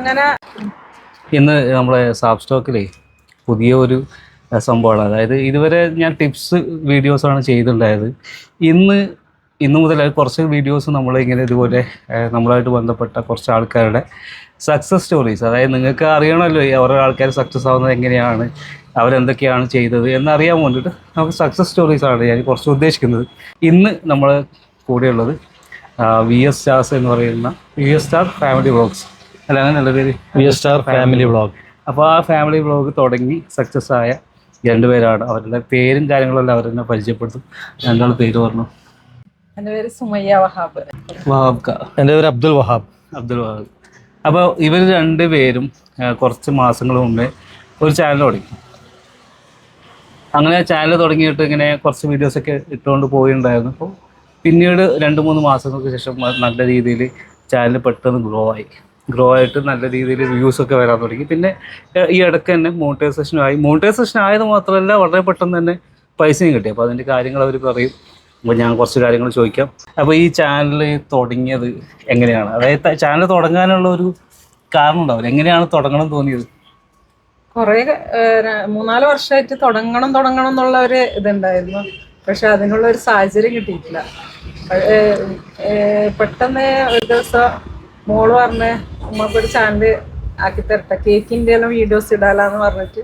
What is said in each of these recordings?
അങ്ങനെ. ഇന്ന് നമ്മളെ സാബ് സ്റ്റോക്കിലെ പുതിയ ഒരു സംഭവമാണ്. അതായത് ഇതുവരെ ഞാൻ ടിപ്സ് വീഡിയോസാണ് ചെയ്തിട്ടുണ്ടായത്. ഇന്ന് മുതൽ കുറച്ച് വീഡിയോസ് നമ്മളിങ്ങനെ ഇതുപോലെ നമ്മളായിട്ട് ബന്ധപ്പെട്ട കുറച്ച് ആൾക്കാരുടെ സക്സസ് സ്റ്റോറീസ്, അതായത് നിങ്ങൾക്ക് അറിയണമല്ലോ ഓരോ ആൾക്കാർ സക്സസ് ആവുന്നത് എങ്ങനെയാണ്, അവരെന്തൊക്കെയാണ് ചെയ്തത് എന്നറിയാൻ വേണ്ടിയിട്ട് നമുക്ക് സക്സസ് സ്റ്റോറീസാണ് ഞാൻ കുറച്ച് ഉദ്ദേശിക്കുന്നത്. ഇന്ന് നമ്മൾ കൂടെയുള്ളത് VS സ്റ്റാർസ് എന്ന് പറയുന്ന VS സ്റ്റാർ ഫാമിലി വ്ളോഗ്സ്, അല്ല അങ്ങനെയുള്ള പേര് VS സ്റ്റാർ ഫാമിലി വ്ളോഗ്. അപ്പോൾ ആ ഫാമിലി വ്ളോഗ് തുടങ്ങി സക്സസ് ആയ രണ്ടുപേരാണ്. അവരുടെ പേരും കാര്യങ്ങളെല്ലാം അവരെന്നെ പരിചയപ്പെടുത്തും. രണ്ടാൾ പേര് പറഞ്ഞു. എൻ്റെ പേര് സുമയ്യ വഹാബ്. എൻ്റെ പേര് അബ്ദുൽ വഹാബ്. അപ്പോൾ ഇവർ രണ്ടുപേരും കുറച്ച് മാസങ്ങൾ മുമ്പേ ഒരു ചാനൽ തുടങ്ങി. അങ്ങനെ ചാനൽ തുടങ്ങിയിട്ട് ഇങ്ങനെ കുറച്ച് വീഡിയോസൊക്കെ ഇട്ടുകൊണ്ട് പോയിട്ടുണ്ടായിരുന്നു. അപ്പോൾ പിന്നീട് 2-3 മാസങ്ങൾക്ക് ശേഷം നല്ല രീതിയിൽ ചാനൽ പെട്ടെന്ന് ഗ്രോ ആയിട്ട് നല്ല രീതിയിൽ വ്യൂസൊക്കെ വരാൻ തുടങ്ങി. പിന്നെ ഈ ഇടയ്ക്ക് തന്നെ മോണിറ്റൈസേഷൻ ആയത് മാത്രമല്ല, വളരെ പെട്ടെന്ന് തന്നെ പൈസയും കിട്ടി. അപ്പോൾ അതിൻ്റെ കാര്യങ്ങൾ അവർ പറയും. അപ്പോൾ ഞാൻ കുറച്ച് കാര്യങ്ങൾ ചോദിക്കാം. അപ്പോൾ ഈ ചാനൽ തുടങ്ങിയത് എങ്ങനെയാണ്, അതായത് ചാനൽ തുടങ്ങാനുള്ള ഒരു കാരണം ഉണ്ടാവില്ല, എങ്ങനെയാണ് തുടങ്ങണം തോന്നിയത്? കുറേ 3-4 വർഷമായിട്ട് തുടങ്ങണം എന്നുള്ള ഒരു ഇതുണ്ടായിരുന്നു. പക്ഷെ അതിനുള്ള ഒരു സാഹചര്യം കിട്ടിയിട്ടില്ല. പെട്ടെന്ന് ഒരു ദിവസം മോള് പറഞ്ഞ് ഉമ്മക്കൊരു ചാനൽ ആക്കി തരട്ടെ, കേക്കിൻ്റെ എല്ലാം വീഡിയോസ് ഇടാലാന്ന് പറഞ്ഞിട്ട്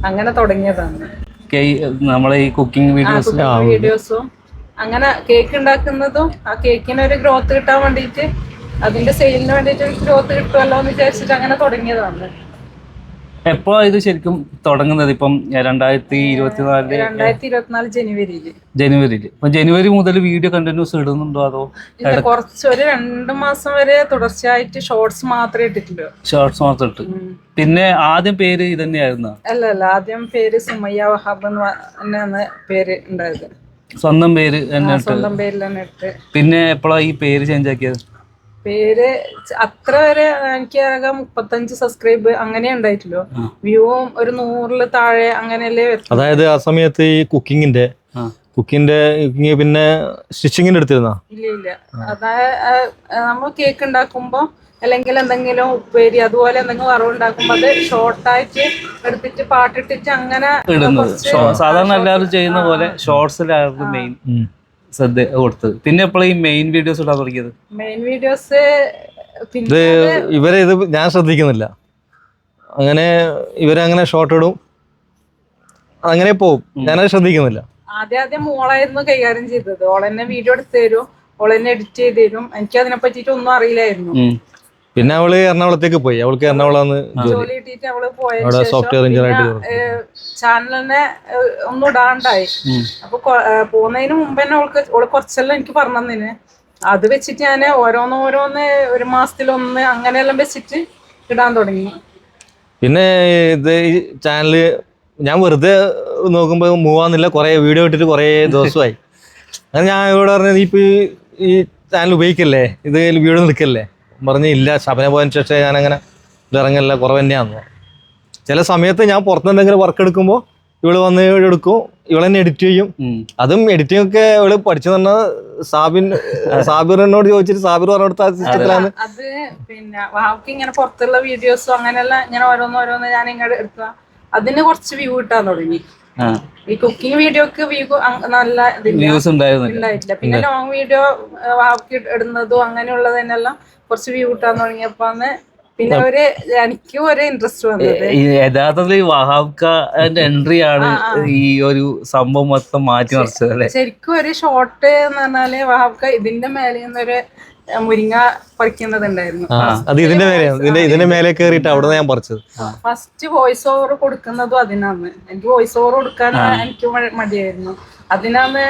അങ്ങനെ തുടങ്ങിയതാണ്. നമ്മളെ ഈ കുക്കിംഗ് വീഡിയോസും അങ്ങനെ കേക്ക് ഉണ്ടാക്കുന്നതും ആ കേക്കിനൊരു ഗ്രോത്ത് കിട്ടാൻ വേണ്ടിയിട്ട്, അതിന്റെ സെയിലിന് വേണ്ടിയിട്ട് ഒരു ഗ്രോത്ത് കിട്ടുമല്ലോ എന്ന് വിചാരിച്ചിട്ട് അങ്ങനെ തുടങ്ങിയതാണ്. എപ്പോ ഇത് ശരിക്കും തുടങ്ങുന്നത്? ഇപ്പം 2024 ജനുവരിയിൽ. അപ്പൊ ജനുവരി മുതൽ വീഡിയോ കണ്ടിന്യൂസ് ഇടുന്നുണ്ടോ അതോ കുറച്ച് ഒരു 2 മാസം വരെ തുടർച്ചയായിട്ട് ഷോർട്സ് മാത്രമേ ഇട്ടിട്ടുള്ളൂ? ഷോർട്സ് മാത്രം ഇട്ട്. പിന്നെ ആദ്യം പേര് ഇത് തന്നെയായിരുന്നു? അല്ല, ആദ്യം പേര് സുമയ്യ വഹാബ് എന്നാണ് പേര് ഉണ്ടായത്. സ്വന്തം പേര് സ്വന്തം പേരിൽ തന്നെ ഇട്ട്. പിന്നെ എപ്പോഴാണ് ഈ പേര് ചേഞ്ച് ആക്കിയത്? പേര് അത്ര വരെ എനിക്ക് 35 സബ്സ്ക്രൈബ് അങ്ങനെ ഉണ്ടായിട്ടുള്ളൂ. വ്യൂവും ഒരു 100 താഴെ അങ്ങനെയല്ലേ. അതായത് ആ സമയത്ത് ഈ കുക്കിങ്ങിന്റെ പിന്നെ സ്റ്റിച്ചിങ്ങിന്റെ എടുത്തിരുന്ന ഇല്ല. അതായത് നമ്മൾ കേക്ക് ഉണ്ടാക്കുമ്പോ അല്ലെങ്കിൽ എന്തെങ്കിലും ഉപ്പേരി അതുപോലെ എന്തെങ്കിലും വറവ് ഉണ്ടാക്കുമ്പോ അത് ഷോർട്ടായിട്ട് എടുത്തിട്ട് പാട്ടിട്ടിട്ട് അങ്ങനെ സാധാരണ എല്ലാവരും ചെയ്യുന്ന പോലെ ഷോർട്സിലായിരുന്നു മെയിൻ ശ്രദ്ധ കൊടുത്തത്. പിന്നെ എപ്പോഴും ഈ മെയിൻ വീഡിയോസ് ഇടാൻ തുടങ്ങിയത്? ഇവരെ ഇത് ഞാൻ ശ്രദ്ധിക്കുന്നില്ല. അങ്ങനെ ഇവരങ്ങനെ ഷോർട്ട് ഇടും, അങ്ങനെ പോവും, ഞാനത് ശ്രദ്ധിക്കുന്നില്ല. ആദ്യം മോളായിരുന്നു കൈകാര്യം ചെയ്തത്. ഓളെന്നെ വീഡിയോ എടുത്ത് തരും, ഓളെന്നെ എഡിറ്റ് ചെയ്ത് തരും. എനിക്ക് അതിനെ പറ്റിയിട്ട് ഒന്നും അറിയില്ലായിരുന്നു. പിന്നെ അവള് എറണാകുളത്തേക്ക് പോയി. അവൾക്ക് എറണാകുളം ജോലി കിട്ടിയിട്ട് അവള് പോയ സോഫ്റ്റ്വെയർ എഞ്ചിനീയർ ചാനലിനെ ഒന്നും ഇടാണ്ടായി. അപ്പൊ പോകുന്നതിന് മുമ്പ് തന്നെ ഓള് കുറച്ചെല്ലാം എനിക്ക് പറഞ്ഞു തന്നിന്. അത് വെച്ചിട്ട് ഞാൻ ഓരോന്ന് 1 മാസത്തിലൊന്ന് അങ്ങനെയെല്ലാം വെച്ചിട്ട് ഇടാൻ തുടങ്ങി. പിന്നെ ഇത് ഈ ചാനല് ഞാൻ വെറുതെ നോക്കുമ്പോ മൂവാന്നില്ല, കുറെ വീഡിയോ ഇട്ടിട്ട് കുറെ ദിവസമായി. അങ്ങനെ ഞാൻ ഇവിടെ പറഞ്ഞത് ഇപ്പൊ ഈ ചാനൽ ഉപയോഗിക്കല്ലേ, ഇത് വീഡിയോ നിൽക്കല്ലേ പറഞ്ഞ് ഇല്ല. ശബന പോയതിനു ശേഷം ഞാനങ്ങനെ ഇറങ്ങല്ല, കുറവ് തന്നെയാണെന്ന്. ചില സമയത്ത് ഞാൻ പുറത്ത് എന്തെങ്കിലും വർക്ക് എടുക്കുമ്പോൾ ഇവള് വന്ന് എടുക്കും, ഇവളെന്നെ എഡിറ്റ് ചെയ്യും. അതും എഡിറ്റിംഗ് ഒക്കെ ഇവള് പഠിച്ചു പറഞ്ഞാൽ സാബിറിനോട് ചോദിച്ചിട്ട് സാബിർ പറഞ്ഞെടുത്ത സിസ്റ്റത്തിലാണ്. അത് പിന്നെ വാവക്ക് ഇങ്ങനെ പുറത്തുള്ള വീഡിയോസും അങ്ങനെയെല്ലാം ഇങ്ങനെ ഓരോന്ന് ഞാൻ ഇങ്ങോട്ട് എടുക്കുക, അതിന് കുറച്ച് വ്യൂ കിട്ടാൻ തുടങ്ങി. ഈ കുക്കിംഗ് വീഡിയോക്ക് വ്യൂ നല്ല ഉണ്ടായിട്ടില്ല. പിന്നെ ലോങ് വീഡിയോ വാവക്ക് ഇടുന്നതും അങ്ങനെയുള്ളതിനെല്ലാം കുറച്ച് വ്യൂ കിട്ടാൻ തുടങ്ങിയപ്പോ പിന്നെ എനിക്കും ഒരു ഇൻട്രസ്റ്റ് വന്നത്. യഥാർത്ഥത്തിൽ വഹാബ്ക്കാന്റെ എൻട്രി ആണ് ഈ ഒരു സംഭവം മൊത്തം മാറ്റി മറിച്ചത് അല്ലേ? ശരിക്കും ഒരു ഷോർട്ട് എന്ന് പറഞ്ഞാല് വഹാബ്ക്ക ഇതിന്റെ മേലെ നിന്നൊരു മുരിങ്ങ പറിക്കുന്നതുണ്ടായിരുന്നു. അത് ഇതിന്റെ മേലെ കയറിയിട്ട് അവിടെ ഞാൻ പറിച്ചത്. ഫസ്റ്റ് വോയിസ് ഓവർ കൊടുക്കുന്നതും അതിനാണ്. എനിക്ക് വോയിസ് ഓവർ കൊടുക്കാൻ എനിക്ക് മടിയായിരുന്നു. അതിനാണ്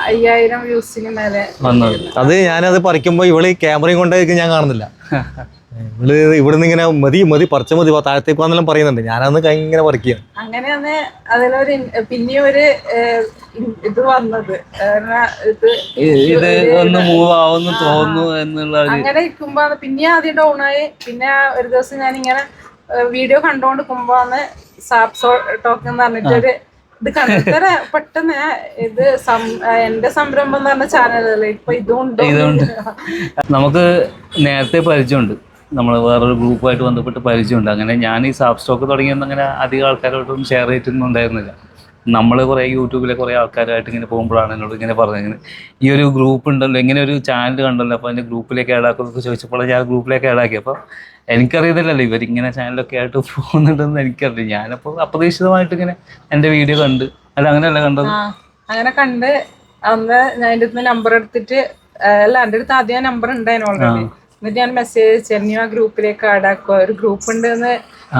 5000 വ്യൂസിന് മേലെ വന്നത്. അത് ഞാനത് പറിക്കുമ്പോ ഇവള് ക്യാമറയും കൊണ്ടായിരിക്കും ഞാൻ കാണുന്നില്ല. ഇവിടുന്ന് ഇങ്ങനെ മതി പറിച്ച മതി താഴത്തേക്ക് വന്നെല്ലാം പറയുന്നുണ്ട്. ഞാനന്ന് ഇങ്ങനെ പറിക്കുക. അങ്ങനെയാണ് അതിലൊരു പിന്നെ ഒരു ഇത് വന്നത്. അങ്ങനെ ഇരിക്കുമ്പോ പിന്നെ ആദ്യം ഡൗൺ ആയി. പിന്നെ ഒരു ദിവസം ഞാൻ ഇങ്ങനെ വീഡിയോ കണ്ടോണ്ടിരിക്കുമ്പോന്ന് സാപ്സോ ടോക്ക് എന്ന് പറഞ്ഞിട്ടൊരു ഇത് കണ്ടിട്ട് പെട്ടെന്ന് ഇത് എന്റെ സംരംഭം എന്ന് പറഞ്ഞ ചാനലല്ലേ ഇപ്പൊ ഇതുകൊണ്ട് നമുക്ക് നേരത്തെ പരിചയമുണ്ട്. നമ്മൾ വേറൊരു ഗ്രൂപ്പുമായിട്ട് ബന്ധപ്പെട്ട് പരിചയമുണ്ട്. അങ്ങനെ ഞാൻ ഈ സാപ്പ് സ്റ്റോക്ക് തുടങ്ങിയെന്ന് അങ്ങനെ അധികം ആൾക്കാരോട്ടൊന്നും ഷെയർ ചെയ്തിട്ടൊന്നും ഉണ്ടായിരുന്നില്ല. നമ്മൾ കുറേ യൂട്യൂബിലെ കുറേ ആൾക്കാരായിട്ട് ഇങ്ങനെ പോകുമ്പോഴാണ് എന്നോട് ഇങ്ങനെ പറഞ്ഞത്, ഇങ്ങനെ ഈ ഒരു ഗ്രൂപ്പ് ഉണ്ടല്ലോ, ഇങ്ങനെ ഒരു ചാനൽ കണ്ടല്ലോ, അപ്പോൾ അതിൻ്റെ ഗ്രൂപ്പിലേക്ക് ആഡാക്കുമെന്നൊക്കെ ചോദിച്ചപ്പോൾ ഞാൻ ഗ്രൂപ്പിലേക്ക് ആഡാക്കി. അപ്പോൾ എനിക്കറിയത്തില്ലല്ലോ ഇവരിങ്ങനെ ചാനലൊക്കെ ആയിട്ട് പോകുന്നുണ്ടെന്ന് എനിക്കറിയില്ല. ഞാനപ്പോൾ അപ്രതീക്ഷിതമായിട്ട് ഇങ്ങനെ എൻ്റെ വീഡിയോ കണ്ട്, അല്ല അങ്ങനെയല്ല കണ്ടത്, അങ്ങനെ കണ്ട് അന്ന് ഞാൻ എൻ്റെ അടുത്ത് നമ്പർ എടുത്തിട്ട്, അല്ല എൻ്റെ അടുത്ത് ആദ്യം നമ്പർ ഉണ്ടായിരുന്നു ഓൾറെഡി. എന്നിട്ട് ഞാൻ മെസ്സേജ് അയച്ചു, ആ ഗ്രൂപ്പിലേക്ക് ആഡാക്കുക, ഒരു ഗ്രൂപ്പ് ഉണ്ട് എന്ന്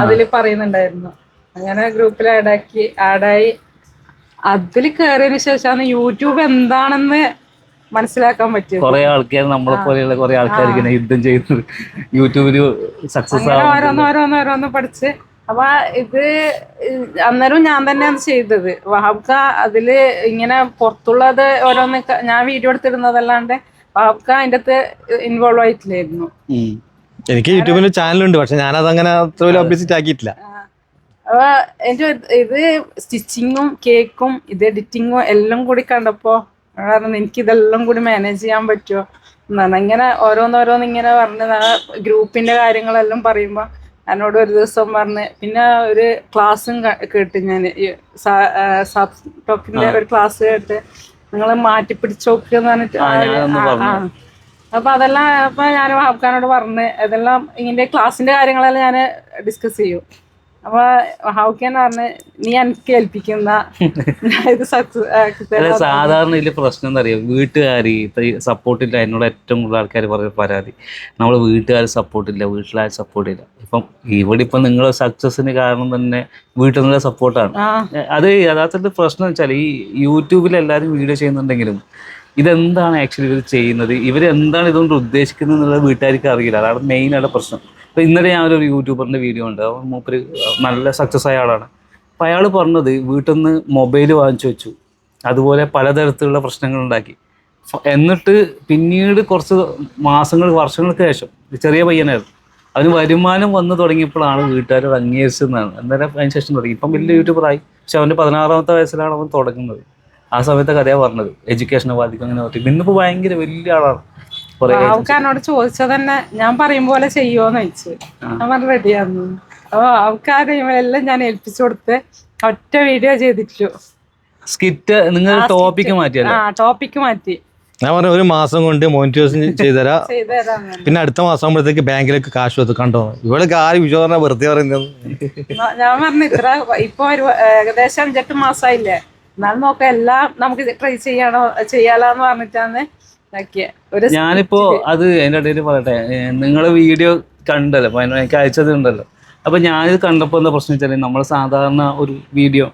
അതിൽ പറയുന്നുണ്ടായിരുന്നു. അങ്ങനെ ഗ്രൂപ്പിൽ ആഡായി അതിൽ കയറിയതിനു ശേഷമാണ് യൂട്യൂബ് എന്താണെന്ന് മനസ്സിലാക്കാൻ പറ്റിയത്. കുറെ ആൾക്കാർ നമ്മളെ പോലെയുള്ള കുറെ ആൾക്കാർ ഇങ്ങനെ യുദ്ധം ചെയ്യുന്നത് യൂട്യൂബില് സക്സസ് ഓരോന്ന് പഠിച്ച്. അപ്പൊ ഇത് അന്നേരം ഞാൻ തന്നെയാണ് ചെയ്തത്. വഹാബ്ക്ക അതില് ഇങ്ങനെ പുറത്തുള്ളത് ഓരോന്ന് ഞാൻ വീഡിയോ എടുത്തിടുന്നതല്ലാണ്ട് വഹാബ്ക്ക അതിൻ്റെ അകത്ത് ഇൻവോൾവ് ആയിട്ടില്ലായിരുന്നു. എനിക്ക് യൂട്യൂബിൽ ചാനലുണ്ട്, പക്ഷെ ഞാനത് അങ്ങനെ അത്ര വലിയ പബ്ലിസിറ്റി ആക്കിയിട്ടില്ല. അപ്പൊ എനിക്ക് ഇത് സ്റ്റിച്ചിങ്ങും കേക്കും ഇത് എഡിറ്റിങ്ങും എല്ലാം കൂടി കണ്ടപ്പോ കാരണം എനിക്ക് ഇതെല്ലാം കൂടി മാനേജ് ചെയ്യാൻ പറ്റുമോ എന്നാണ്. ഇങ്ങനെ ഓരോന്നോരോന്ന് ഇങ്ങനെ പറഞ്ഞ് ഗ്രൂപ്പിന്റെ കാര്യങ്ങളെല്ലാം പറയുമ്പോൾ എന്നോട് ഒരു ദിവസം പറഞ്ഞ്, പിന്നെ ഒരു ക്ലാസ്സും കേട്ട് ഞാൻ സാപ്പ് ടോക്കിന്റെ ഒരു ക്ലാസ് കേട്ട് നിങ്ങൾ മാറ്റിപ്പിടിച്ച് നോക്കുകയെന്ന് പറഞ്ഞിട്ട് അപ്പൊ അതെല്ലാം അപ്പൊ ഞാൻ വഹാബ്ഖാനോട് പറഞ്ഞ് ഇതെല്ലാം ഇതിന്റെ ക്ലാസ്സിന്റെ കാര്യങ്ങളെല്ലാം ഞാൻ ഡിസ്കസ് ചെയ്യും. അപ്പൊ വഹാബ്ഖാൻ പറഞ്ഞ് നീ എനിക്ക് ഏൽപ്പിക്കുന്ന ഇത് സക്സസ്. സാധാരണ ഇതിൽ പ്രശ്നം എന്താ അറിയാം, വീട്ടുകാർ സപ്പോർട്ടില്ല. എന്നോട് ഏറ്റവും കൂടുതൽ ആൾക്കാർ പറയുന്ന പരാതി, നമ്മൾ വീട്ടുകാർ സപ്പോർട്ടില്ല, വീട്ടിലാരും സപ്പോർട്ടില്ല. ഇപ്പം ഇവിടെ ഇപ്പം നിങ്ങളെ സക്സസിന് കാരണം തന്നെ വീട്ടിൽ നിന്നുള്ള സപ്പോർട്ടാണ്. അത് യഥാർത്ഥത്തിൽ പ്രശ്നം വെച്ചാൽ ഈ യൂട്യൂബിൽ എല്ലാവരും വീഡിയോ ചെയ്യുന്നുണ്ടെങ്കിലും ഇതെന്താണ് ആക്ച്വലി ഇവർ ചെയ്യുന്നത്, ഇവരെന്താണ് ഇതുകൊണ്ട് ഉദ്ദേശിക്കുന്നത് എന്നുള്ളത് വീട്ടുകാർക്ക് അറിയില്ല. അതാണ് മെയിനായിട്ട് പ്രശ്നം. അപ്പോൾ ഇന്നലെ ഞാനൊരു യൂട്യൂബറിൻ്റെ വീഡിയോ ഉണ്ട്, മൂപ്പര് നല്ല സക്സസ് ആയ ആളാണ്. അപ്പോൾ അയാൾ പറഞ്ഞത് വീട്ടിൽ നിന്ന് മൊബൈൽ വാങ്ങിച്ചു വെച്ചു, അതുപോലെ പലതരത്തിലുള്ള പ്രശ്നങ്ങൾ ഉണ്ടാക്കി. എന്നിട്ട് പിന്നീട് കുറച്ച് വർഷങ്ങൾക്ക് ശേഷം ചെറിയ പയ്യനായിരുന്നു, അതിന് വരുമാനം വന്നു തുടങ്ങിയപ്പോഴാണ് വീട്ടുകാരോട് അംഗീകരിച്ചതെന്നാണ്. അന്നേരം അതിന് ശേഷം തുടങ്ങി. ഇപ്പം വലിയ യൂട്യൂബറായി. പക്ഷെ അവൻ്റെ 16ാമത്തെ വയസ്സിലാണ് അവൻ തുടങ്ങുന്നത്. ആ സമയത്തെ കഥയാണ് പറഞ്ഞത്, എഡ്യൂക്കേഷനെ ബാധിക്കും അങ്ങനെ പറ്റി. ഇന്നിപ്പോൾ ഭയങ്കര വലിയ ആളാണ്. അവക്കാനോട് ചോദിച്ചത് തന്നെ ഞാൻ പറയും പോലെ ചെയ്യുമോന്ന് ചോദിച്ചു. ഞാൻ പറഞ്ഞ റെഡിയാന്നു. അപ്പൊ അവർക്ക് ആ ടൈമിലെല്ലാം ഞാൻ ഏൽപ്പിച്ചു കൊടുത്ത് ഒറ്റ വീഡിയോ ചെയ്തിട്ടു. സ്കിറ്റ് നിങ്ങൾ ടോപ്പിക്ക് മാറ്റിയല്ലോ? ടോപ്പിക്ക് മാറ്റി. ഞാൻ പറഞ്ഞു ഒരു മാസം കൊണ്ട് മോണിറ്റൈസേഷൻ ചെയ്തുതരാം, പിന്നെ അടുത്ത മാസം ആകുമ്പോഴത്തേക്ക് ബാങ്കിലേക്ക് കാശ് കൊടുത്ത്. കണ്ടോ ഇവിടെ ആര് വിശ്വാസ വെറുതെ പറയുന്നത്. ഞാൻ പറഞ്ഞു ഇത്ര ഇപ്പൊ ഏകദേശം 5-8 മാസമായില്ലേ, എന്നാലും നോക്കാം എല്ലാം നമുക്ക് ട്രൈ ചെയ്യാലോന്ന് പറഞ്ഞിട്ടാണ് ഞാനിപ്പോ അത് അതിൻ്റെ ഇടയിൽ പറയട്ടെ. നിങ്ങളെ വീഡിയോ കണ്ടല്ലോ, എനിക്ക് അയച്ചത് ഉണ്ടല്ലോ. അപ്പൊ ഞാനിത് കണ്ടപ്പോൾ എന്താ പ്രശ്നം വെച്ചാൽ, നമ്മൾ സാധാരണ ഒരു വീഡിയോ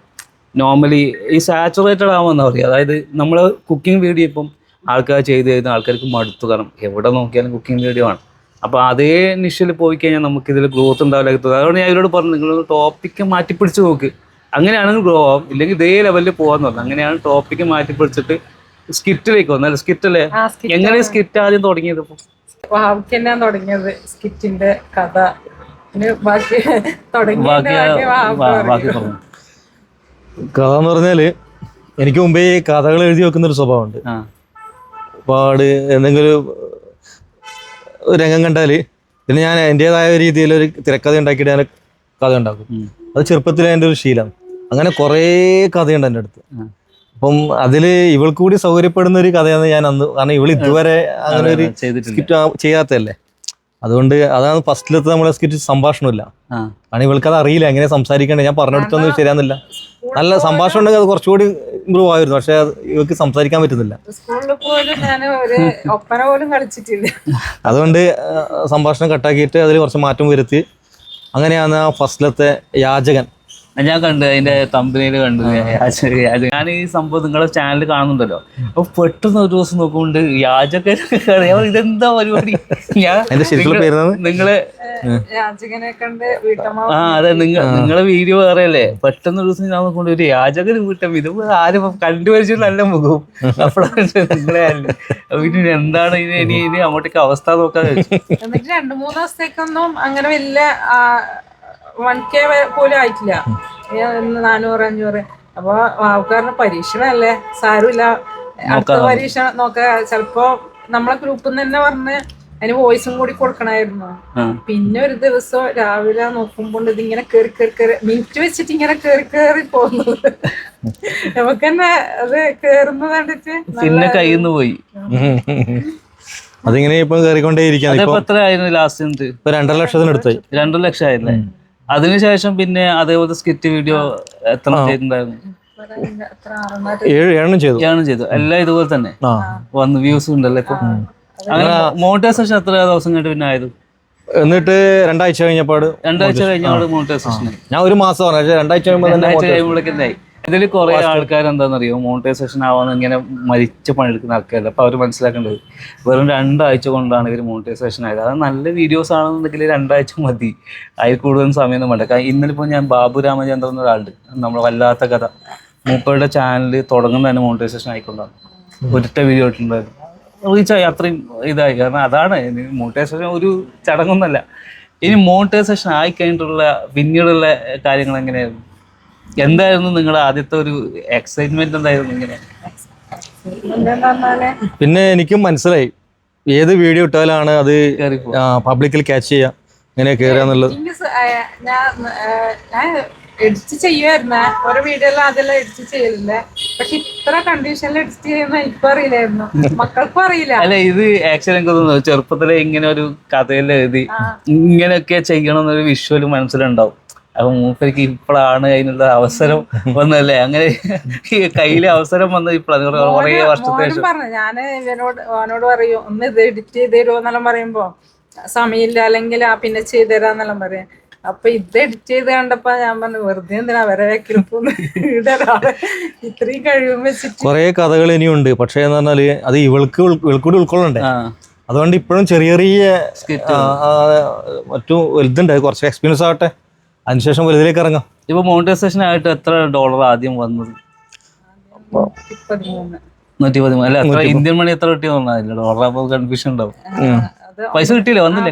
നോർമലി ഈ സാച്ചുറേറ്റഡ് ആവുമെന്നാ പറയുക. അതായത് നമ്മൾ കുക്കിംഗ് വീഡിയോ ഇപ്പം ആൾക്കാർ ചെയ്ത് കഴിഞ്ഞാൽ ആൾക്കാർക്ക് മടുത്തു. കാരണം എവിടെ നോക്കിയാലും കുക്കിംഗ് വീഡിയോ ആണ്. അപ്പോൾ അതേ നിഷിൽ പോയി കഴിഞ്ഞാൽ നമുക്കിതിൽ ഗ്രോത്ത് ഉണ്ടാവില്ല. അതുകൊണ്ട് ഞാൻ ഇവരോട് പറഞ്ഞു, നിങ്ങൾ ടോപ്പിക്ക് മാറ്റിപ്പിടിച്ച് നോക്ക്, അങ്ങനെയാണെങ്കിൽ ഗ്രോ ആവും. ഇല്ലെങ്കിൽ ഇതേ ലെവലിൽ പോകാന്ന് പറഞ്ഞു. അങ്ങനെയാണ് ടോപ്പിക്ക് മാറ്റിപ്പിടിച്ചിട്ട് സ്കിറ്റിലേക്ക് വന്നല്ലേ? സ്കിറ്റല്ലേ? എങ്ങനെ സ്കിറ്റ് ആദ്യം തുടങ്ങിയത്? തുടങ്ങിയത് സ്കിറ്റിന്റെ കഥ കഥ എന്ന് പറഞ്ഞാല് എനിക്ക് മുമ്പേ കഥകൾ എഴുതി വെക്കുന്ന ഒരു സ്വഭാവമുണ്ട്. ഒരുപാട് എന്തെങ്കിലും രംഗം കണ്ടാല് പിന്നെ ഞാൻ എൻ്റെതായ രീതിയിൽ ഒരു തിരക്കഥ ഉണ്ടാക്കിയിട്ട് ഞാൻ കഥ ഉണ്ടാക്കും. അത് ചെറുപ്പത്തിലെ എൻ്റെ ഒരു ശീലം. അങ്ങനെ കുറേ കഥയുണ്ട് എൻ്റെ അടുത്ത്. അപ്പം അതില് ഇവൾക്ക് കൂടി സൗകര്യപ്പെടുന്ന ഒരു കഥയാണ് ഞാൻ അന്ന്. കാരണം ഇവൾ ഇതുവരെ അങ്ങനെ ഒരു സ്കിറ്റ് ചെയ്യാത്തല്ലേ. അതുകൊണ്ട് അതാണ് ഫസ്റ്റിലത്തെ നമ്മളെ സ്കിറ്റ് സംഭാഷണമില്ല. കാരണം ഇവൾക്ക് അത് അറിയില്ല എങ്ങനെ സംസാരിക്കണ്ടേ. ഞാൻ പറഞ്ഞെടുത്തൊന്നും ശരിയാകുന്നില്ല. നല്ല സംഭാഷണം ഉണ്ടെങ്കിൽ അത് കുറച്ചുകൂടി ഇമ്പ്രൂവ് ആയിരുന്നു. പക്ഷെ ഇവർക്ക് സംസാരിക്കാൻ പറ്റുന്നില്ല. അതുകൊണ്ട് സംഭാഷണം കട്ടാക്കിയിട്ട് അതിൽ കുറച്ച് മാറ്റം വരുത്തി. അങ്ങനെയാണ് ആ ഫസ്റ്റിലത്തെ യാചകൻ. ഞാൻ കണ്ട് അതിന്റെ തമ്പനയിൽ കണ്ടു. ഞാൻ ഈ സംഭവം നിങ്ങളുടെ ചാനൽ കാണുന്നുണ്ടല്ലോ. അപ്പൊ പെട്ടെന്ന് ഒരു ദിവസം നോക്കുകൊണ്ട് യാചകൻ, ഇതെന്താ പരിപാടി? നിങ്ങളെ അതെ നിങ്ങളെ വീഡിയോ വേറെയല്ലേ. പെട്ടെന്ന് ഒരു ദിവസം ഞാൻ നോക്കൊണ്ട് ഒരു യാചകന് വീട്ടം, ഇത് ആരും കണ്ടുപരിച്ചു നല്ല മുഖവും. അപ്പോഴാണ് നിങ്ങളെ പിന്നെ എന്താണ് ഇനി അങ്ങോട്ടേക്ക് അവസ്ഥ നോക്കാന്ന് വെച്ചു. എന്നിട്ട് 2-3 ദിവസത്തേക്കൊന്നും അങ്ങനെ വലിയ 1K പോലും ആയിട്ടില്ല, 400-500. അപ്പൊ ആൾക്കാരുടെ പരീക്ഷണല്ലേ, സാരമില്ല അടുത്ത പരീക്ഷ നോക്ക. ചിലപ്പോ നമ്മളെ ഗ്രൂപ്പിൽ നിന്ന് തന്നെ പറഞ്ഞ് അതിന് വോയിസും കൂടി കൊടുക്കണമായിരുന്നു. പിന്നെ ഒരു ദിവസം രാവിലെ നോക്കുമ്പോൾ ഇതിങ്ങനെ കേറി മിനിറ്റ് വെച്ചിട്ട് ഇങ്ങനെ കേറി പോകുന്നത് നമുക്ക് തന്നെ അത് കേറുന്നത് കണ്ടിട്ട് പിന്നെ കയ്യിന്ന് പോയി. അതിങ്ങനെ ഇപ്പൊ കേറിക്കൊണ്ടേയിരിക്കാം. എത്ര ആയിരുന്നു ലാസ്റ്റ്? ഇപ്പൊ 2.5 ലക്ഷത്തിന് എടുത്തായി. 2 ലക്ഷം ആയില്ലേ? അതിനുശേഷം പിന്നെ അതേപോലെ സ്കിറ്റ് വീഡിയോ എത്ര ചെയ്തിട്ടുണ്ടായിരുന്നു? 7 ചെയ്തു. എല്ലാം ഇതുപോലെ തന്നെ വന്നു, വ്യൂസ് ഉണ്ടല്ലോ ഇപ്പൊ. അങ്ങനെ മോണിറ്റൈസേഷൻ എത്ര ദിവസം കഴിഞ്ഞിട്ട് പിന്നെ ആയത്? എന്നിട്ട് 2 ആഴ്ച കഴിഞ്ഞപ്പോൾ 2 ആഴ്ച കഴിഞ്ഞാൽ മോണിറ്റൈസേഷൻ. ഞാൻ 1 മാസം 2 ആഴ്ച കഴിയുമ്പോഴേക്കും ഇതിൽ കുറെ ആൾക്കാർ എന്താണെന്നറിയോ, മോണിറ്റൈസേഷൻ ആവാന്ന് ഇങ്ങനെ മരിച്ച പണിയെടുക്കുന്ന ആൾക്കാരല്ല. അപ്പൊ അവർ മനസ്സിലാക്കേണ്ടത് വെറും 2 ആഴ്ച കൊണ്ടാണ് ഇവർ മോണിറ്റൈസേഷൻ ആയത്. അത് നല്ല വീഡിയോസ് ആണെന്നുണ്ടെങ്കിൽ 2 ആഴ്ച മതി, അതിൽ കൂടുതൽ സമയമൊന്നും വേണ്ട. ഇന്നലെ ഇപ്പോൾ ഞാൻ ബാബു രാമചന്ദ്രൻ എന്ന ഒരാളുണ്ട്, നമ്മൾ വല്ലാത്ത കഥ, മൂപ്പരുടെ ചാനൽ തുടങ്ങുന്ന തന്നെ മോണിറ്റൈസേഷൻ ആയിക്കൊണ്ടാണ്. ഒരിട്ട വീഡിയോ ഇട്ടുണ്ടായിരുന്നു, റീച്ചായി, അത്രയും ഇതായി. കാരണം അതാണ് മോണിറ്റൈസേഷൻ ഒരു ചടങ്ങൊന്നുമല്ല. ഇനി മോണിറ്റൈസേഷൻ ആയി കഴിഞ്ഞിട്ടുള്ള പിന്നീടുള്ള കാര്യങ്ങൾ എങ്ങനെയായിരുന്നു? എന്തായിരുന്നു നിങ്ങളുടെ ആദ്യത്തെ ഒരു എക്സൈറ്റ്മെന്റ്? എന്തായിരുന്നു ഇങ്ങനെ? പിന്നെ എനിക്കും മനസ്സിലായി ഏത് വീഡിയോ ഇട്ടാലാണ് അത് പബ്ലിക്കിൽ ക്യാച്ച് ചെയ്യാം, ഇങ്ങനെ കയറുക. ഞാൻ എഡിറ്റ് ചെയ്യുമായിരുന്നേ, ഓരോ വീഡിയോയിലും അതെല്ലാം എഡിറ്റ് ചെയ്യലില്ല. പക്ഷെ ഇത്ര കണ്ടീഷനിൽ എഡിറ്റ് ചെയ്യുന്ന എനിക്കും അറിയില്ലായിരുന്നു, മക്കൾക്കും അറിയില്ല. അല്ല, ഇത് ആക്ച്വലി എനിക്ക് തോന്നുന്നു ചെറുപ്പത്തിലെ ഇങ്ങനെ ഒരു കഥയെല്ലാം എഴുതി ഇങ്ങനെയൊക്കെ ചെയ്യണം എന്നൊരു വിഷ്വല് മനസ്സിലുണ്ടാവും. അപ്പൊ മൂപ്പർക്ക് ഇപ്പോഴാണ് അതിനുള്ള അവസരം വന്നല്ലേ, അങ്ങനെ കയ്യിലെ അവസരം വന്നത് ഇപ്പോഴാണ്, കുറേ വർഷത്തെ ശേഷം. പറഞ്ഞു ഞാൻ അവനോട് പറയും, ഒന്ന് ഇത് എഡിറ്റ് ചെയ്ത് തരുമോ എന്നെല്ലാം പറയുമ്പോ സമയമില്ല, അല്ലെങ്കിൽ പിന്നെ ചെയ്തു തരാന്നെല്ലാം പറയാം. അപ്പൊ ഇത് എഡിറ്റ് ചെയ്ത് കണ്ടപ്പോ ഞാൻ പറഞ്ഞു, വെറുതെ എന്തിനാ അവരെ ഇത്രയും കഴിവും വെച്ചിട്ട്. കുറെ കഥകൾ ഇനിയുണ്ട്, പക്ഷേ എന്ന് പറഞ്ഞാല് അത് ഇവൾക്കൂടി ഉൾക്കൊള്ളണ്ടേ. അതുകൊണ്ട് ഇപ്പോഴും ചെറിയ മറ്റു വലുതുണ്ട്, കുറച്ച് എക്സ്പീരിയൻസ് ആവട്ടെ, അതിനുശേഷം വലുതിലേക്ക് ഇറങ്ങാം. ഇപ്പൊ മോണിറ്റൈസേഷൻ ആയിട്ട് എത്ര ഡോളർ ആദ്യം വന്നത്? 113. അല്ല, എത്ര ഇന്ത്യൻ മണി എത്ര കിട്ടിയ ഡോളർ? അപ്പൊ കൺഫ്യൂഷൻ ഉണ്ടാവും. പൈസ കിട്ടിയില്ലേ? വന്നില്ലേ?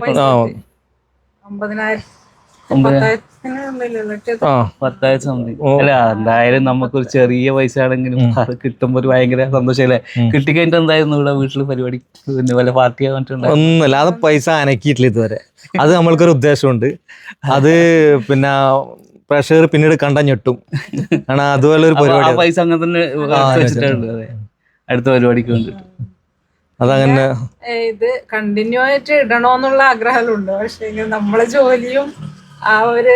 10,000 സംതിങ്. അല്ല, എന്തായാലും നമുക്കൊരു ചെറിയ പൈസ ആണെങ്കിലും അത് കിട്ടുമ്പോ ഒരു ഭയങ്കര സന്തോഷമല്ലേ. കിട്ടിക്കഴിഞ്ഞിട്ട് എന്തായിരുന്നു ഇവിടെ വീട്ടില് പരിപാടി? പിന്നെ വല്ല പാർട്ടി ഒന്നുമില്ല, അത് പൈസ അനക്കിയിട്ടില്ല ഇതുവരെ. അത് നമ്മൾക്കൊരു ഉദ്ദേശമുണ്ട്, അത് പിന്നെ പ്രഷർ പിന്നീട് കണ്ടഞ്ഞിട്ടും കാരണം അതുപോലെ ഒരു പരിപാടി. പൈസ അങ്ങനെ തന്നെ വെച്ചിട്ടുണ്ട് അടുത്ത പരിപാടിക്ക് വേണ്ടിട്ട്. അതങ്ങനെ ഇത് കണ്ടിന്യൂ ആയിട്ട് ഇടണോന്നുള്ള ആഗ്രഹമുണ്ട്. പക്ഷെ നമ്മളെ ജോലിയും ആ ഒരു.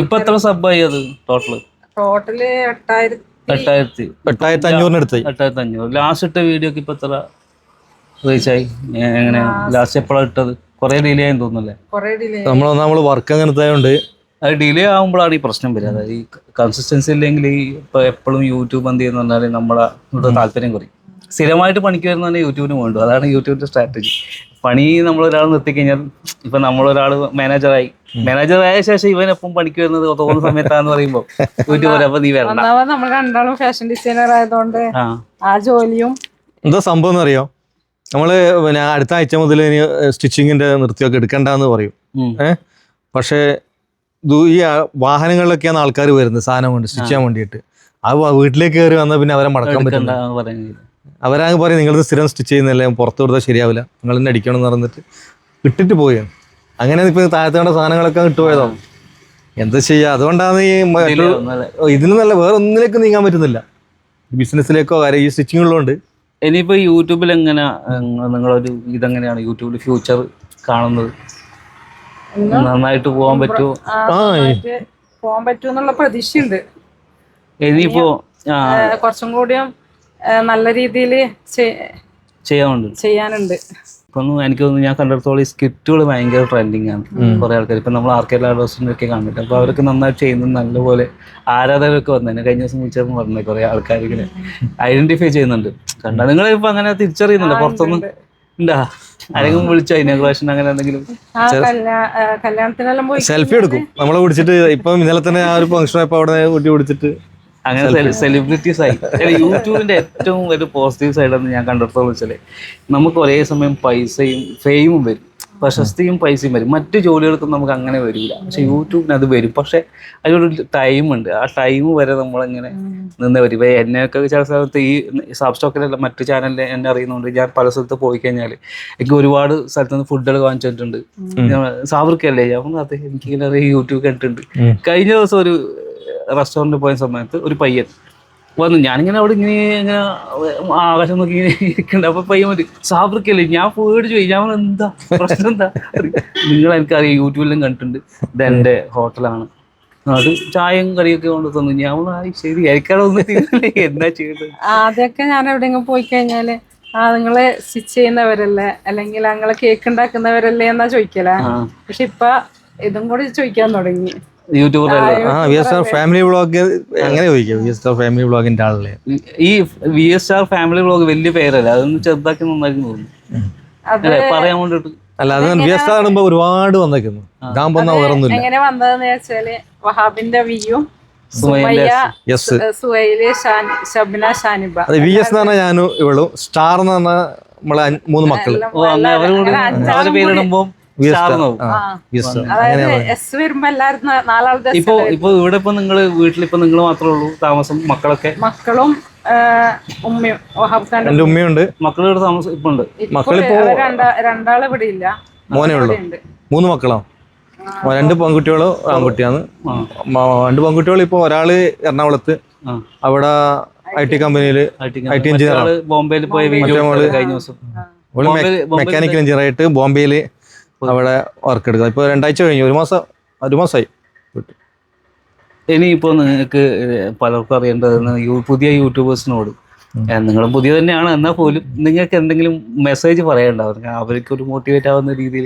ഇപ്പൊ എത്ര സബ്ബായി അത് ടോട്ടല്? 8,500 എടുത്തായി. 8,500. ലാസ്റ്റ് ഇട്ട വീഡിയോക്ക് ഇപ്പൊ എത്ര റീച്ചായി? എങ്ങനെ ലാസ്റ്റ് എപ്പോഴാണ് ഇട്ടത്? കുറെ ഡിലേ ആയെന്ന് തോന്നുന്നല്ലേ? നമ്മള് വർക്ക് അങ്ങനത്തെ അത് ഡിലേ ആകുമ്പോഴാണ് ഈ പ്രശ്നം വരിക. അതായത് ഈ കൺസിസ്റ്റൻസി ഇല്ലെങ്കിൽ ഇപ്പൊ എപ്പോഴും യൂട്യൂബ് എന്ത് ചെയ്യുന്ന പറഞ്ഞാൽ നമ്മളെ താല്പര്യം കുറയും. സ്ഥിരമായിട്ട് പണിക്ക് വരുന്നതന്നെ യൂട്യൂബിന് വേണ്ടു. അതാണ് യൂട്യൂബിന്റെ സ്ട്രാറ്റജി. പണി നമ്മളൊരാൾ നിർത്തിക്കഴിഞ്ഞാൽ, ഇപ്പൊ നമ്മളൊരാൾ മാനേജറായ ശേഷം ഇവനെപ്പം പണിക്ക് വരുന്നത് തോന്നുന്ന സമയത്താന്ന് പറയുമ്പോ യൂട്യൂബർ അപ്പൊ നീ വരണം. നമ്മൾ രണ്ടാളും ഫാഷൻ ഡിസൈനർ ആയതുകൊണ്ട് ആ ജോലിയും. എന്താ സംഭവം എന്ന് അറിയോ, നമ്മള് പിന്നെ അടുത്ത ആഴ്ച മുതൽ ഇനി സ്റ്റിച്ചിങ്ങിന്റെ നിർത്തിയൊക്കെ എടുക്കണ്ടെന്ന് പറയും. പക്ഷേ ഈ വാഹനങ്ങളിലൊക്കെയാണ് ആൾക്കാർ വരുന്നത് സാധനം കൊണ്ട് സ്റ്റിച്ച് ചെയ്യാൻ വേണ്ടിയിട്ട്. ആ വീട്ടിലേക്ക് കയറി വന്നാൽ പിന്നെ അവരെ മടക്കാൻ പറ്റില്ല. അവരാകെ പറയും, നിങ്ങളിത് സ്ഥിരം സ്റ്റിച്ച് ചെയ്യുന്നല്ലേ, പുറത്ത് കൊടുത്താൽ ശരിയാവില്ല, നിങ്ങൾ തന്നെ അടിക്കണം എന്ന് പറഞ്ഞിട്ട് ഇട്ടിട്ട് പോയാണ്. അങ്ങനെ ഇപ്പൊ താഴത്തെ കണ്ട സാധനങ്ങളൊക്കെ ഇട്ടുപോയതോ, എന്താ ചെയ്യാ. അതുകൊണ്ടാണ് ഈ ഇതിന് നല്ല വേറെ ഒന്നിലേക്ക് നീങ്ങാൻ പറ്റുന്നില്ല, ബിസിനസ്സിലേക്കോ കാര്യം ഈ സ്റ്റിച്ചിങ്ങുള്ളതുകൊണ്ട്. ഇനിയിപ്പോ യൂട്യൂബിൽ എങ്ങനെയാ നിങ്ങളൊരു ഇതെങ്ങനെയാണ് യൂട്യൂബിൽ ഫ്യൂച്ചർ കാണുന്നത്? നന്നായിട്ട് പോകാൻ പറ്റുമോ? പോകാൻ പറ്റുമെന്നുള്ള പ്രതീക്ഷയുണ്ട്. ഇനിയിപ്പോ കുറച്ചും കൂടിയും നല്ല രീതിയിൽ ചെയ്യാനുണ്ട്. ഇപ്പം എനിക്ക് തോന്നുന്നു, ഞാൻ കണ്ടിടത്തോളം ഈ സ്കിറ്റുകൾ ഭയങ്കര ട്രെൻഡിങ് ആണ്. കുറെ ആൾക്കാർ ഇപ്പം നമ്മൾ ആർക്കേഡ് ആർട്ടിസ്റ്റിനൊക്കെ കാണുന്നുണ്ട്. അപ്പോൾ അവർക്ക് നന്നായിട്ട് ചെയ്യുന്നത്, നല്ലപോലെ ആരാധകരൊക്കെ വന്നതിന് കഴിഞ്ഞ ദിവസം വിളിച്ചപ്പോൾ പറഞ്ഞത് കുറെ ആൾക്കാർ ഇങ്ങനെ ഐഡന്റിഫൈ ചെയ്യുന്നുണ്ട്. കണ്ടാ നിങ്ങളിപ്പോ അങ്ങനെ തിരിച്ചറിയുന്നുണ്ട്? പുറത്തൊന്നും ഉണ്ടാ ആരെങ്കിലും വിളിച്ചോ ഇനോഗ്രേഷൻ അങ്ങനെ എന്തെങ്കിലും? കല്യാണത്തിനെല്ലാം പോയി സെൽഫി എടുക്കും നമ്മളെ പിടിച്ചിട്ട്. ഇപ്പം ഇന്നലെ തന്നെ ആ ഒരു ഫംഗ്ഷൻ ആയപ്പോൾ അവിടെ ഊട്ടി പിടിച്ചിട്ട് അങ്ങനെ സെലിബ്രിറ്റീസ് ആയി. യൂട്യൂബിന്റെ ഏറ്റവും ഒരു പോസിറ്റീവ് സൈഡെന്ന് ഞാൻ കണ്ടിടത്തോളം വെച്ചാൽ, നമുക്ക് ഒരേ സമയം പൈസയും ഫെയിമും വരും. പ്രശസ്തിയും പൈസയും വരും. മറ്റു ജോലികൾക്കും നമുക്ക് അങ്ങനെ വരില്ല, പക്ഷെ യൂട്യൂബിന് അത് വരും. പക്ഷെ അതിനൊരു ടൈമുണ്ട്, ആ ടൈം വരെ നമ്മളിങ്ങനെ നിന്ന് വരും. ഇപ്പം എന്നെയൊക്കെ ചില സ്ഥലത്ത് ഈ സാബ്സ്റ്റോക്കിലല്ല മറ്റു ചാനലിൽ എന്നെ അറിയുന്നുണ്ട്. ഞാൻ പല സ്ഥലത്ത് പോയി കഴിഞ്ഞാൽ എനിക്ക് ഒരുപാട് സ്ഥലത്ത് നിന്ന് ഫുഡുകൾ വാങ്ങിച്ചിട്ടുണ്ട്. സാബർക്കല്ലേ ഞാൻ അത് എനിക്കിങ്ങനെ അറിയാം, യൂട്യൂബ് കണ്ടിട്ടുണ്ട്. കഴിഞ്ഞ ദിവസം ഒരു റെസ്റ്റോറൻറ്റിൽ പോയ സമയത്ത് ഒരു പയ്യൻ വന്നു. ഞാനിങ്ങനെ അവിടെ ഇങ്ങനെ ആകാശം നോക്കി ഇങ്ങനെ ഇരിക്കുന്നുണ്ട്. അപ്പൊ പയ്യൻ മതി സാബർക്കല്ലേ, ഞാൻ പേടിച്ചു പോയി. ഞാൻ എന്താ പ്രശ്നം എന്താ, നിങ്ങൾ എനിക്കറിയാം യൂട്യൂബിലും കണ്ടിട്ടുണ്ട്, ഇതെന്റെ ഹോട്ടലാണ്, അത് ചായയും കറിയൊക്കെ കൊണ്ട് തന്നു. ഞാൻ ശരി എനിക്കവിടെ ഒന്നും തീരുന്നില്ല, എന്താ ചെയ്യേണ്ടത്. ആദ്യമൊക്കെ ഞാൻ എവിടെയെങ്കിലും പോയി കഴിഞ്ഞാല് നിങ്ങള് സ്റ്റിച്ച് ചെയ്യുന്നവരല്ലേ അല്ലെങ്കിൽ നിങ്ങളെ കേക്ക് ഉണ്ടാക്കുന്നവരല്ലേ എന്നാ ചോദിക്കല. പക്ഷെ ഇപ്പൊ ഇതും കൂടി ചോദിക്കാൻ തുടങ്ങി. ഫാമിലി വ്ളോഗ് എങ്ങനെ ചോദിക്കാം? ഫാമിലി വ്ളോഗിന്റെ ആളല്ലേ ഈ VSR ഫാമിലി വ്ളോഗ് വലിയ പേരല്ല, അതൊന്ന് ചെറുതാക്കി നന്നായിരുന്നു തോന്നുന്നു പറയാൻ വേണ്ടിട്ട്. അല്ല, അത് VSR കാണുമ്പോ ഒരുപാട് വന്നേക്കുന്നു. എങ്ങനെ വന്നതെന്ന് വെച്ചാല് വഹാബിന്റെ വിയും സുഹൈല് ഷബ്ന ഷാനിബ. VS എന്ന് പറഞ്ഞാൽ ഞാനും ഇവളും, സ്റ്റാർ എന്ന് പറഞ്ഞാൽ നമ്മളെ 3 മക്കള്. അവരുടെ പേരിടുമ്പോ ഇപ്പൊ ഇവിടെ ഇപ്പൊ നിങ്ങള് വീട്ടിലിപ്പോ നിങ്ങൾ മാത്രമേ ഉള്ളൂ താമസം? മക്കളും ഉമ്മയും എന്റെ ഉമ്മയുണ്ട്. മക്കള് ഇവിടെ താമസം ഇപ്പൊ ഉണ്ട്? മക്കളിപ്പോ രണ്ടാള് ഇവിടെ ഇല്ല, മോനേ ഉള്ളു. 3 മക്കളോ? 2 പെൺകുട്ടികളോ ആൺകുട്ടിയാണ്. 2 പെൺകുട്ടികൾ. ഇപ്പൊ ഒരാള് എറണാകുളത്ത്, അവിടെ IT കമ്പനിയില് IT എഞ്ചിനീയർ. ബോംബെയിൽ പോയ കഴിഞ്ഞ ദിവസം മെക്കാനിക്കൽ എഞ്ചിനീയർ ആയിട്ട് ബോംബെയില് അവിടെ വർക്ക് എടുക്കുക. ഇപ്പൊ 2 ആഴ്ച കഴിഞ്ഞു, 1 മാസമായി. ഇനിയിപ്പോ നിങ്ങൾക്ക് പലർക്കും അറിയേണ്ടതെന്ന് പുതിയ യൂട്യൂബേഴ്സിനോട്, നിങ്ങളും പുതിയ തന്നെയാണ് എന്നാൽ പോലും നിങ്ങൾക്ക് എന്തെങ്കിലും മെസ്സേജ് പറയേണ്ടവർക്ക്, അവർക്കൊരു മോട്ടിവേറ്റ് ആവുന്ന രീതിയിൽ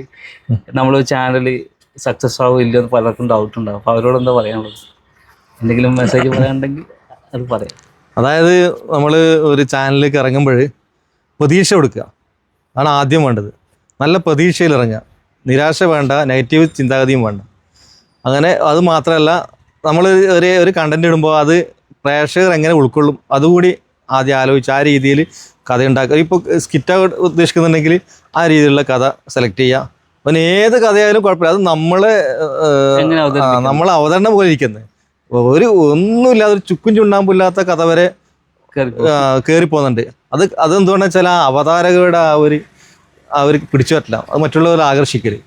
നമ്മൾ ചാനൽ സക്സസ് ആവും ഇല്ലെന്ന് പലർക്കും ഡൗട്ട് ഉണ്ടാവും. അപ്പൊ അവരോട് എന്താ പറയാനുള്ളത്? എന്തെങ്കിലും മെസ്സേജ് പറയാനുണ്ടെങ്കിൽ അത് പറയാം. അതായത് നമ്മൾ ഒരു ചാനലിലേക്ക് ഇറങ്ങുമ്പോൾ പ്രതീക്ഷ കൊടുക്കുക, അതാണ് ആദ്യം വേണ്ടത്. നല്ല പ്രതീക്ഷയിൽ ഇറങ്ങുക, നിരാശ വേണ്ട, നെഗറ്റീവ് ചിന്താഗതിയും വേണ്ട. അങ്ങനെ അത് മാത്രമല്ല, നമ്മൾ ഒരു കണ്ടന്റ് ഇടുമ്പോൾ അത് പ്രേക്ഷകർ എങ്ങനെ ഉൾക്കൊള്ളും അതുകൂടി ആദ്യം ആലോചിച്ച് ആ രീതിയിൽ കഥ ഉണ്ടാക്കുക. ഇപ്പോൾ സ്കിറ്റാ ഉദ്ദേശിക്കുന്നുണ്ടെങ്കിൽ ആ രീതിയിലുള്ള കഥ സെലക്ട് ചെയ്യുക. പിന്നെ ഏത് കഥയായാലും കുഴപ്പമില്ല, അത് നമ്മൾ അവതരണം പോലെ ഇരിക്കുന്നത്. ഒന്നുമില്ലാതെ ഒരു ചുക്കും ചുണ്ണാമ്പില്ലാത്ത കഥ വരെ കയറിപ്പോകുന്നുണ്ട്. അതെന്തുകൊണ്ടാണെന്ന് വെച്ചാൽ ആ അവതാരകരുടെ അവർ പിടിച്ചു പറ്റില്ല. അത് മറ്റുള്ളവരെ ആകർഷിക്കല്.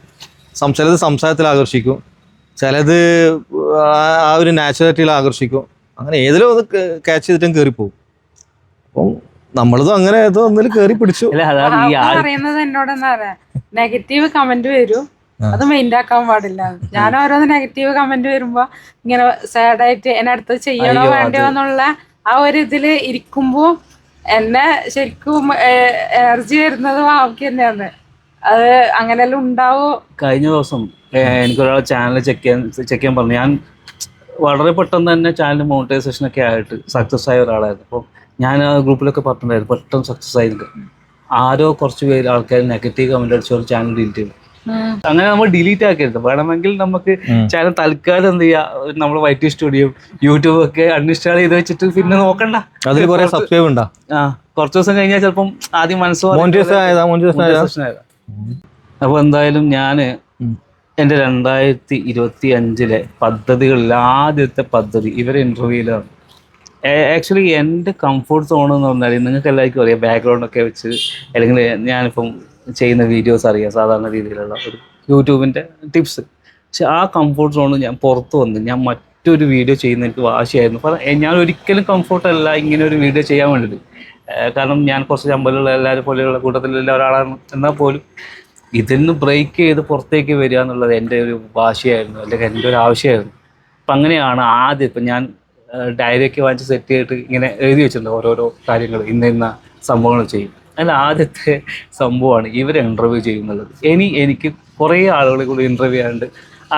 ചിലത് സംസാരത്തിൽ ആകർഷിക്കും, ചിലത് ആ ഒരു നാച്ചുറാലിറ്റിയിൽ ആകർഷിക്കും. അങ്ങനെ ഏതിലും അത് ക്യാച്ച് ചെയ്തിട്ടും കയറിപ്പോകും. അപ്പം നമ്മളതും അങ്ങനെ ഏതോ ഒന്നിൽ കയറി പിടിച്ചു. പറയുന്നത് എന്നോടെന്നാ പറയാ, നെഗറ്റീവ് കമന്റ് വരും, അത് മൈൻഡ് ആക്കാൻ പാടില്ല. ഞാൻ ഓരോന്ന് നെഗറ്റീവ് കമന്റ് വരുമ്പോ ഇങ്ങനെ സാഡായിട്ട് എന്നെ അടുത്ത് ചെയ്യണോ വേണ്ടയോ എന്നുള്ള ആ ഒരു ഇതില് ഇരിക്കുമ്പോ എന്നെ ശരിക്കും എനർജി വരുന്നത് വാവയ്ക്ക് തന്നെയാണ്. അത് അങ്ങനെയെല്ലാം ഉണ്ടാവോ? കഴിഞ്ഞ ദിവസം എനിക്കൊരാളെ ചാനൽ ചെക്ക് ചെയ്യാൻ പറഞ്ഞു. ഞാൻ വളരെ പെട്ടെന്ന് തന്നെ ചാനൽ മോണിറ്റൈസേഷൻ ഒക്കെ ആയിട്ട് സക്സസ് ആയ ഒരാളായിരുന്നു. അപ്പോൾ ഞാൻ ആ ഗ്രൂപ്പിലൊക്കെ പറഞ്ഞിട്ടുണ്ടായിരുന്നു പെട്ടെന്ന് സക്സസ് ആയിട്ട്. ആരോ കുറച്ച് പേര് ആൾക്കാർ നെഗറ്റീവ് കമന്റ് അടിച്ച ഒരു ചാനൽ ഡിലീറ്റ് ചെയ്തു. അങ്ങനെ നമ്മൾ ഡിലീറ്റ് ആക്കരുത്. വേണമെങ്കിൽ നമുക്ക് ചാനൽ തൽക്കാലം എന്ത് ചെയ്യാം, നമ്മൾ YT സ്റ്റുഡിയോ യൂട്യൂബ് ഒക്കെ അൺഇൻസ്റ്റാൾ ചെയ്ത് വെച്ചിട്ട് പിന്നെ നോക്കണ്ട. അതിൽ കുറെ സബ്സ്ക്രൈബ് ഉണ്ടാ. കുറച്ച് ദിവസം കഴിഞ്ഞാൽ ചിലപ്പം ആദ്യം മനസ്സിലാവും. അപ്പൊ എന്തായാലും ഞാന് എൻ്റെ 2025 പദ്ധതികളിൽ ആദ്യത്തെ പദ്ധതി ഇവരെ ഇന്റർവ്യൂയിലാണ്. ആക്ച്വലി എൻ്റെ കംഫർട്ട് സോൺ എന്ന് പറഞ്ഞാൽ നിങ്ങൾക്ക് എല്ലാവർക്കും അറിയാം, ബാക്ക്ഗ്രൗണ്ട് ഒക്കെ വെച്ച് അല്ലെങ്കിൽ ഞാനിപ്പം ചെയ്യുന്ന വീഡിയോസ് അറിയാം, സാധാരണ രീതിയിലുള്ള ഒരു യൂട്യൂബിൻ്റെ ടിപ്സ്. പക്ഷെ ആ കംഫർട്ട് സോണിൽ ഞാൻ പുറത്ത് വന്ന് ഞാൻ മറ്റൊരു വീഡിയോ ചെയ്യുന്ന എനിക്ക് വാശിയായിരുന്നു. ഞാൻ ഒരിക്കലും കംഫർട്ടല്ല ഇങ്ങനെ ഒരു വീഡിയോ ചെയ്യാൻ വേണ്ടിയിട്ട്. കാരണം ഞാൻ കുറച്ച് ചമ്പലുള്ള എല്ലാവരും പോലെയുള്ള കൂട്ടത്തിലുള്ള ഒരാളാണ്. എന്നാൽ പോലും ഇതിന്ന് ബ്രേക്ക് ചെയ്ത് പുറത്തേക്ക് വരിക എന്നുള്ളത് എൻ്റെ ഒരു വാശിയായിരുന്നു, അല്ലെങ്കിൽ എൻ്റെ ഒരു ആവശ്യമായിരുന്നു. അപ്പം അങ്ങനെയാണ് ആദ്യം ഇപ്പം ഞാൻ ഡയറിയൊക്കെ വാങ്ങിച്ച് സെറ്റ് ചെയ്തിട്ട് ഇങ്ങനെ എഴുതി വെച്ചിട്ടുണ്ട് ഓരോരോ കാര്യങ്ങൾ, ഇന്ന സംഭവങ്ങൾ ചെയ്യും. അതിൽ ആദ്യത്തെ സംഭവമാണ് ഇവരെ ഇൻ്റർവ്യൂ ചെയ്യുന്നുള്ളത്. എനിക്ക് കുറേ ആളുകളെ കൂടി ഇൻ്റർവ്യൂ ചെയ്യാറുണ്ട്.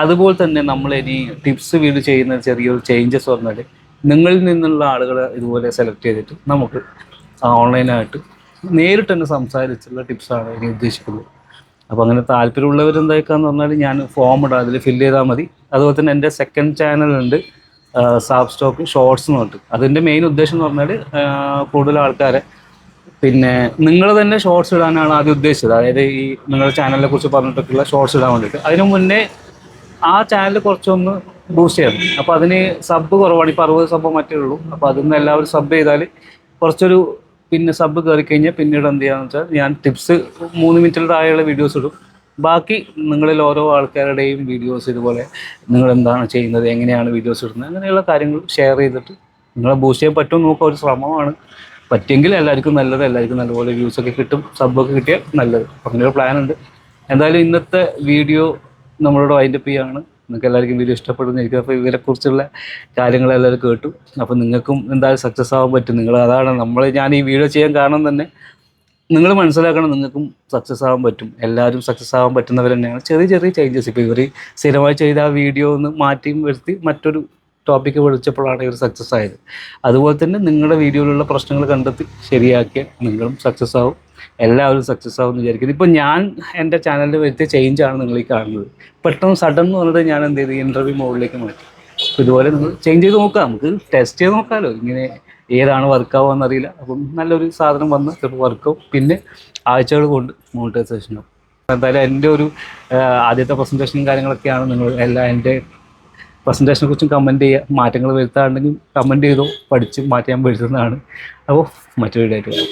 അതുപോലെ തന്നെ നമ്മൾ ഇനി ടിപ്സ് വീഡിയോ ചെയ്യുന്ന ചെറിയൊരു ചേഞ്ചസ് പറഞ്ഞാൽ നിങ്ങളിൽ നിന്നുള്ള ആളുകളെ ഇതുപോലെ സെലക്ട് ചെയ്തിട്ട് നമുക്ക് ഓൺലൈനായിട്ട് നേരിട്ട് തന്നെ സംസാരിച്ചുള്ള ടിപ്സാണ് ഇനി ഉദ്ദേശിക്കുന്നത്. അപ്പോൾ അങ്ങനെ താല്പര്യമുള്ളവർ എന്താക്കാന്ന് പറഞ്ഞാൽ ഞാൻ ഫോം ഇടാം, അതിൽ ഫില്ല് ചെയ്താൽ മതി. അതുപോലെ തന്നെ എൻ്റെ സെക്കൻഡ് ചാനലുണ്ട് സാബ്സ്റ്റോക്ക് ഷോർട്സ് എന്ന് പറഞ്ഞിട്ട്. അതിൻ്റെ മെയിൻ ഉദ്ദേശം എന്ന് പറഞ്ഞാൽ കൂടുതൽ ആൾക്കാരെ പിന്നെ നിങ്ങൾ തന്നെ ഷോർട്സ് ഇടാനാണ് ആദ്യം ഉദ്ദേശിച്ചത്, അതായത് ഈ നിങ്ങളുടെ ചാനലിനെ കുറിച്ച് പറഞ്ഞിട്ടൊക്കെയുള്ള ഷോർട്സ് ഇടാൻ വേണ്ടിയിട്ട്. അതിനു മുന്നേ ആ ചാനൽ കുറച്ചൊന്ന് ബൂസ്റ്റ് ചെയ്യണം. അപ്പോൾ അതിന് സബ് കുറവാണ്, ഇപ്പോൾ 60 സബ് മറ്റേ ഉള്ളൂ. അപ്പോൾ അതിൽ നിന്ന് എല്ലാവരും സബ് ചെയ്താൽ കുറച്ചൊരു പിന്നെ സബ് കയറി കഴിഞ്ഞാൽ പിന്നീട് എന്ത് ചെയ്യാന്ന് വെച്ചാൽ ഞാൻ ടിപ്സ് 3 മിനിറ്റിൽ താഴെയുള്ള വീഡിയോസ് ഇടും. ബാക്കി നിങ്ങളിൽ ഓരോ ആൾക്കാരുടെയും വീഡിയോസ് ഇതുപോലെ നിങ്ങൾ എന്താണ് ചെയ്യുന്നത്, എങ്ങനെയാണ് വീഡിയോസ് ഇടുന്നത്, അങ്ങനെയുള്ള കാര്യങ്ങൾ ഷെയർ ചെയ്തിട്ട് നിങ്ങളെ ബൂസ്റ്റ് ചെയ്യാൻ പറ്റുമെന്ന് നോക്കുക. ഒരു ശ്രമമാണ്. പറ്റിയെങ്കിൽ എല്ലാവർക്കും നല്ലത്, എല്ലാവർക്കും നല്ലപോലെ വ്യൂസൊക്കെ കിട്ടും, സബ്ബൊക്കെ കിട്ടിയാൽ നല്ലത്. അങ്ങനെയൊരു പ്ലാൻ ഉണ്ട്. എന്തായാലും ഇന്നത്തെ വീഡിയോ നമ്മളോട് വൈൻഡപ്പ് ചെയ്യാണ്. നിങ്ങൾക്ക് എല്ലാവർക്കും വീഡിയോ ഇഷ്ടപ്പെടുന്നതായിരിക്കും. അപ്പോൾ ഇവരെക്കുറിച്ചുള്ള കാര്യങ്ങൾ എല്ലാവരും കേട്ടു. അപ്പോൾ നിങ്ങൾക്കും എന്തായാലും സക്സസ് ആവാൻ പറ്റും. അതാണ് ഞാൻ ഈ വീഡിയോ ചെയ്യാൻ കാരണം തന്നെ നിങ്ങൾ മനസ്സിലാക്കണം, നിങ്ങൾക്കും സക്സസ് ആവാൻ പറ്റും. എല്ലാവരും സക്സസ് ആവാൻ പറ്റുന്നവർ തന്നെയാണ്. ചെറിയ ചെറിയ ചേഞ്ചസ്, ഇപ്പോൾ ഇവർ സ്ഥിരമായി ചെയ്ത ആ വീഡിയോ ഒന്ന് മാറ്റിയും വരുത്തി മറ്റൊരു ടോപ്പിക്ക് പഠിച്ചപ്പോഴാണ് ഇവർ സക്സസ് ആയത്. അതുപോലെ തന്നെ നിങ്ങളുടെ വീഡിയോയിലുള്ള പ്രശ്നങ്ങൾ കണ്ടെത്തി ശരിയാക്കിയാൽ നിങ്ങളും സക്സസ് ആവും, എല്ലാവരും സക്സസ് ആവും എന്ന് വിചാരിക്കുന്നത്. ഇപ്പോൾ ഞാൻ എൻ്റെ ചാനലിൽ വരുത്തിയ ചേഞ്ചാണ് നിങ്ങൾ ഈ കാണുന്നത്. പെട്ടെന്ന് സഡൻ എന്ന് പറഞ്ഞിട്ട് ഞാൻ എന്ത് ചെയ്തു, ഇൻ്റർവ്യൂ മോഡിലേക്ക് മാറ്റി. അപ്പോൾ ഇതുപോലെ നിങ്ങൾ ചേഞ്ച് ചെയ്ത് നോക്കാം, നമുക്ക് ടെസ്റ്റ് ചെയ്ത് നോക്കാമല്ലോ, ഇങ്ങനെ ഏതാണ് വർക്കാവുക എന്നറിയില്ല. അപ്പം നല്ലൊരു സാധനം വന്ന് ചിലപ്പോൾ വർക്കാവും, പിന്നെ ആഴ്ചകൾ കൊണ്ട് മോണിറ്റൈസേഷൻ ആവും. എന്തായാലും എൻ്റെ ഒരു ആദ്യത്തെ പ്രസൻറ്റേഷനും കാര്യങ്ങളൊക്കെയാണ്. നിങ്ങൾ എൻ്റെ പ്രസൻറ്റേഷനെ കുറിച്ചും കമൻറ്റ് ചെയ്യുക, മാറ്റങ്ങൾ വരുത്താറുണ്ടെങ്കിൽ കമൻറ്റ് ചെയ്തോ, പഠിച്ച് മാറ്റാൻ വരുന്നതാണ്. അപ്പോൾ മറ്റൊരു വീഡിയോ ആയിട്ട്